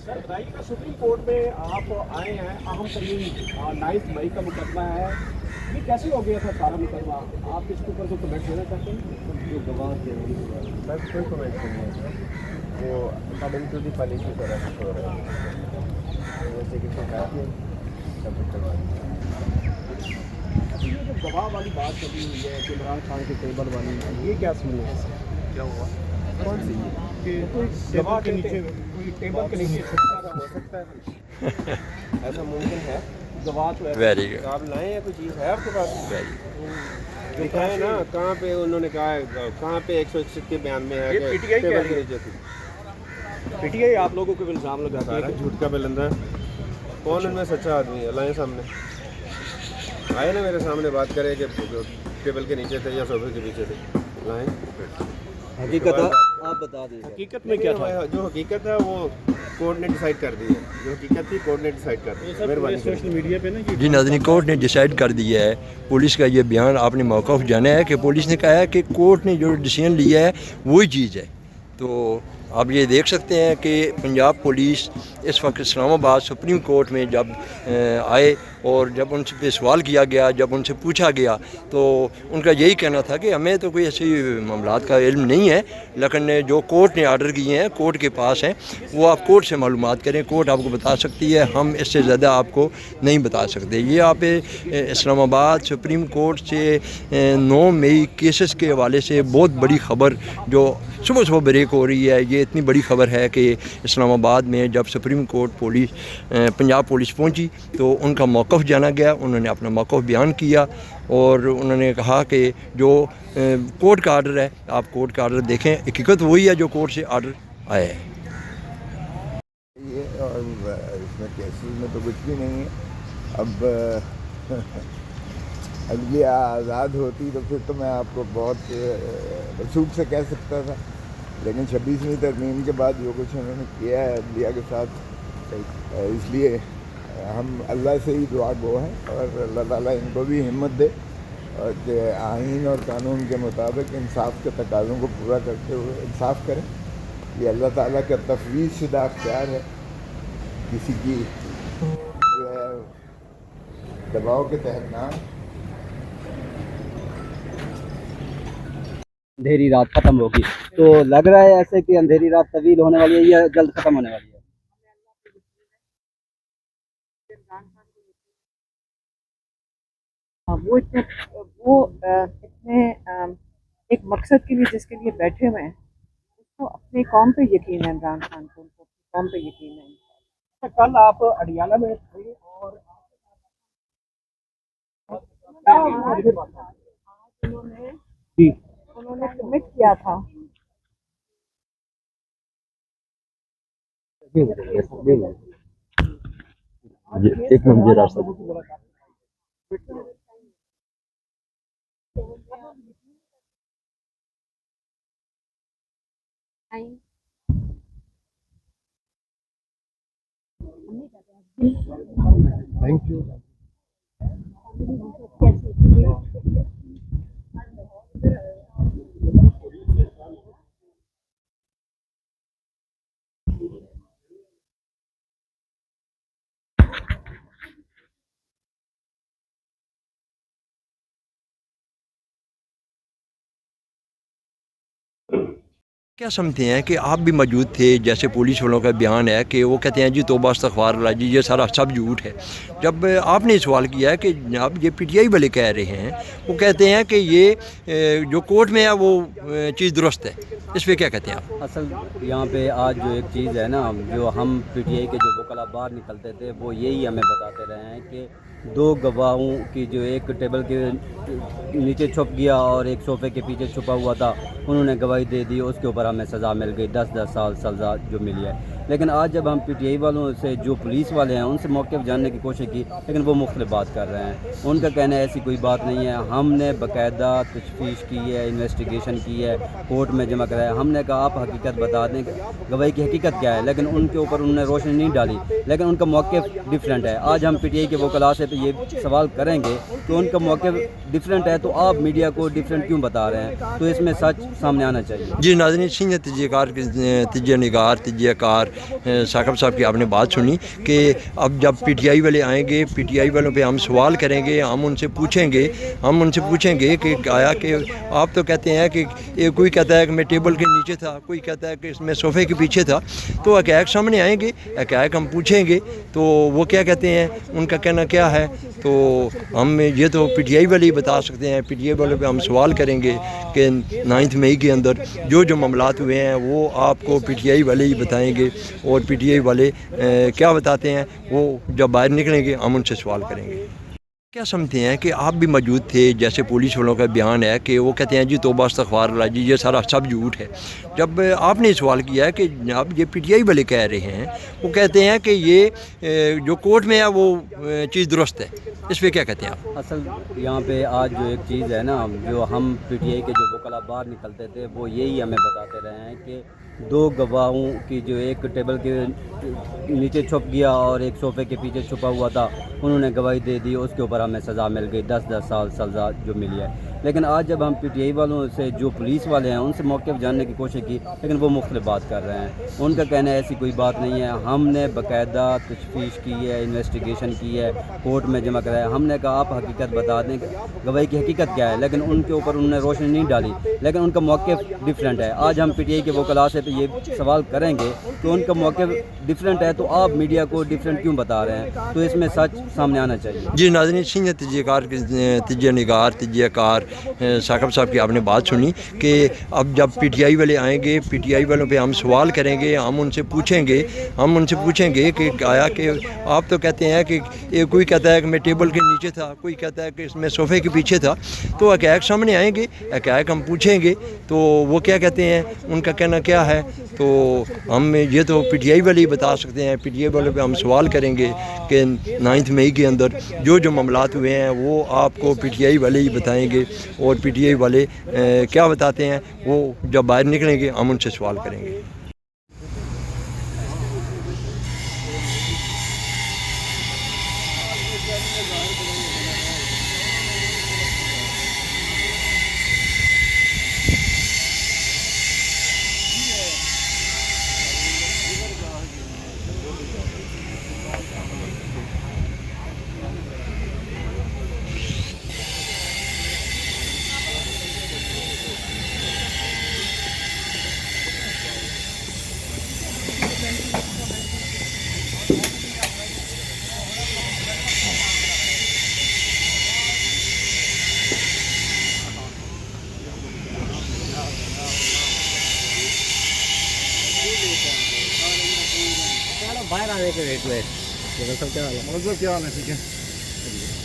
Sir बताइएगा, supreme court में आप आए हैं, अहम तरीन 9 मई का मुकदमा है, ये कैसे हो गया था सारा मुकदमा? आप इसके ऊपर कोई कमेंट देना चाहते हैं? जो गवाह थे बस कोई कमेंट नहीं है सर, वो अकॉर्डिंग टू दी पॉलिसी पर अरेस्ट हो रहा है, जैसे कि सरकार ने सब कुछ करवा दिया। अच्छा, ये जो गवाह वाली बात चली हुई है कि इमरान खान के टेबल वाली, ये क्या सीन है? क्या हुआ? कौन सी कि गवाह के नीचे कोई टेबल के नीचे छुपा रहा हो सकता है? ऐसा मुमकिन है? गवाह तो है। वेरी गुड, आप लाए हैं, कोई चीज़ है आपके पास? वेरी दिखाए ना, कहाँ पे उन्होंने कहा है, कहाँ पे 161 के बयान में है ये कि PTI टेबल कह के रही नीचे थी। पीटीआई आप लोगों को इल्ज़ाम लगाती है सारा कि झूठ का बिलंदा है। कौन उनमें सच्चा आदमी है? लाए सामने, आए ना मेरे सामने बात करे कि टेबल के नीचे थे या सोफे के पीछे थे। लाए हकीकत आप बता दीजिए। हकीकत में क्या था? जो हकीकत है वो कोर्ट ने डिसाइड कर दी है, जो हकीकत थी कोर्ट ने डिसाइड कर दी है। मेहरबानी सोशल मीडिया पे ना ये जी नाज़रीन, कोर्ट ने डिसाइड कर दिया है। पुलिस का ये बयान आपने मौक़िफ़ जाना है कि पुलिस ने कहा है कि कोर्ट ने जो डिसीजन लिया है वही चीज़ है। तो आप ये देख सकते हैं कि पंजाब पुलिस इस वक्त इस्लामाबाद सुप्रीम कोर्ट में जब आए और जब उनसे पे सवाल किया गया, जब उनसे पूछा गया, तो उनका यही कहना था कि हमें तो कोई ऐसी मामलात का इल्म नहीं है, लेकिन जो कोर्ट ने आर्डर किए हैं कोर्ट के पास हैं, वो आप कोर्ट से मालूमात करें, कोर्ट आपको बता सकती है, हम इससे ज़्यादा आपको नहीं बता सकते। ये आप इस्लामाबाद सुप्रीम कोर्ट से 9 मई केसेस के हवाले से बहुत बड़ी ख़बर जो सुबह सुबह ब्रेक हो रही है। ये इतनी बड़ी ख़बर है कि इस्लामाबाद में जब supreme court police Punjab police पहुंची तो उनका मौक़िफ़ जाना गया, उन्होंने अपना मौक़िफ़ बयान किया और उन्होंने कहा कि जो कोर्ट का आर्डर है, आप कोर्ट का आर्डर देखें, हकीकत वही है जो कोर्ट से आर्डर आया है। ये और इसमें केसेस में तो कुछ भी नहीं है। अब अदलिया आज़ाद होती तो फिर तो मैं आपको बहुत रसूख से कह सकता था, लेकिन 26वीं तरमीम के बाद जो कुछ उन्होंने किया है अदलिया के साथ, इसलिए हम अल्लाह से ही दुआ गो हैं और अल्लाह ताला इनको भी हिम्मत दे और कि आईन और कानून के मुताबिक इंसाफ के तकाज़ों को पूरा करते हुए इंसाफ करें। ये अल्लाह ताला का तफवीज़ शुदा अख्तियार है, किसी की जो है दबाव के तहत ना। अंधेरी रात खत्म होगी तो लग रहा है ऐसे कि अंधेरी रात तवील होने वाली है या जल्द खत्म होने वाली है? वो इतने एक मकसद के लिए जिसके लिए बैठे हुए हैं, उसको अपनी कौम पे यकीन है, इमरान खान को उनको कौम पे यकीन है। कल आप अडियाला में थे और उन्होंने कमिट किया था। एक मिनट रास्ता थैंक यू। क्या समझते हैं कि आप भी मौजूद थे, जैसे पुलिस वालों का बयान है कि वो कहते हैं जी तौबा इस्तग़फ़ारुल्लाह जी, ये सारा सब झूठ है। जब आपने सवाल किया है कि जनाब ये पीटीआई वाले कह रहे हैं, वो कहते हैं कि ये जो कोर्ट में है वो चीज़ दुरुस्त है, इस पर क्या कहते हैं आप? असल यहाँ पे आज जो एक चीज़ है ना, जो हम पीटीआई के जो वकला बाहर निकलते थे वो यही हमें बताते रहे हैं कि 2 गवाहों की जो एक टेबल के नीचे छुप गया और एक सोफ़े के पीछे छुपा हुआ था, उन्होंने गवाही दे दी, उसके ऊपर हमें सज़ा मिल गई, 10-10 साल सज़ा जो मिली है। लेकिन आज जब हम पीटीआई वालों से, जो पुलिस वाले हैं, उनसे मौक़िफ़ जानने की कोशिश की, लेकिन वो मुख्तलिफ बात कर रहे हैं। उनका कहना है ऐसी कोई बात नहीं है, हमने बाकायदा तशफ़ीश की है, इन्वेस्टिगेशन की है, कोर्ट में जमा कराया। हमने कहा आप हकीकत बता दें, गवाही की हकीकत क्या है, लेकिन उनके ऊपर उन्होंने रोशनी नहीं डाली, लेकिन उनका मौक़िफ़ डिफरेंट है। आज हम पीटीआई के वकला से ये सवाल करेंगे कि उनका मौक़िफ़ डिफरेंट है, तो आप मीडिया को डिफरेंट क्यों बता रहे हैं? तो इसमें सच सामने आना चाहिए। जी नाज़रीन, सीनियर तज्ज़ियाकार, तज्ज़िया निगार, तज्ज़ियाकार साकब साहब की आपने बात सुनी कि अब जब पीटीआई वाले आएंगे, पीटीआई वालों पे हम सवाल करेंगे, हम उनसे पूछेंगे कि आया कि आप तो कहते हैं कि कोई कहता है कि मैं टेबल के नीचे था, कोई कहता है कि मैं सोफ़े के पीछे था, तो हक़ाइक़ सामने आएंगे, हक़ाइक़ हम पूछेंगे तो वो क्या कहते हैं, उनका कहना क्या है, तो हम ये तो पीटीआई वाले ही बता सकते हैं। पीटीआई वालों पे हम सवाल करेंगे कि 9 मई के अंदर जो मामलात हुए हैं वो आपको पीटीआई वाले ही बताएंगे, और पीटीआई वाले क्या बताते हैं वो जब बाहर निकलेंगे हम उनसे सवाल करेंगे। क्या समझते हैं कि आप भी मौजूद थे, जैसे पुलिस वालों का बयान है कि वो कहते हैं जी तौबा इस्तग़फ़ारुल्लाह जी, ये सारा सब झूठ है। जब आपने सवाल किया है कि अब ये पीटीआई वाले कह रहे हैं, वो कहते हैं कि ये जो कोर्ट में है वो चीज़ दुरुस्त है, इस पर क्या कहते हैं आप? असल यहाँ पे आज जो एक चीज़ है ना, जो हम पीटीआई के जो वकला बाहर निकलते थे वो यही हमें बताते रहे हैं कि 2 गवाहों की जो एक टेबल के नीचे छुप गया और एक सोफ़े के पीछे छुपा हुआ था, उन्होंने गवाही दे दी, उसके ऊपर हमें सज़ा मिल गई, 10-10 साल सज़ा जो मिली है। लेकिन आज जब हम पीटीआई वालों से, जो पुलिस वाले हैं, उनसे मौक़िफ़ जानने की कोशिश की, लेकिन वो मुख्तलिफ बात कर रहे हैं। उनका कहना है ऐसी कोई बात नहीं है, हमने बाकायदा तशफ़ीश की है, इन्वेस्टिगेशन की है, कोर्ट में जमा कराया। हमने कहा आप हकीकत बता दें, गवाही की हकीकत क्या है, लेकिन उनके ऊपर उन्होंने रोशनी नहीं डाली, लेकिन उनका मौक़िफ़ डिफरेंट है। आज हम पीटीआई के वकला से ये सवाल करेंगे कि उनका मौक़िफ़ डिफरेंट है, तो आप मीडिया को डिफरेंट क्यों बता रहे हैं? तो इसमें सच सामने आना चाहिए। जी नाज़रीन, सीनियर तजिया निगार तजियाकार साकब साहब की आपने बात सुनी कि अब जब पीटीआई वाले आएंगे, पीटीआई वालों पे हम सवाल करेंगे, हम उनसे पूछेंगे कि आया कि आप तो कहते हैं कि कोई कहता है कि मैं टेबल के नीचे था, कोई कहता है कि मैं सोफ़े के पीछे था, तो हक़ाइक़ सामने आएंगे, हक़ाइक़ हम पूछेंगे तो वो क्या कहते हैं, उनका कहना क्या है, तो हम ये तो पीटीआई वाले ही बता सकते हैं। पीटीआई वालों पे हम सवाल करेंगे कि 9 मई के अंदर जो मामलात हुए हैं वो आपको पीटीआई वाले ही बताएंगे, और पीटीआई वाले क्या बताते हैं वो जब बाहर निकलेंगे हम उनसे सवाल करेंगे। बाहर आने के रेट में क्या हाल है? ठीक है।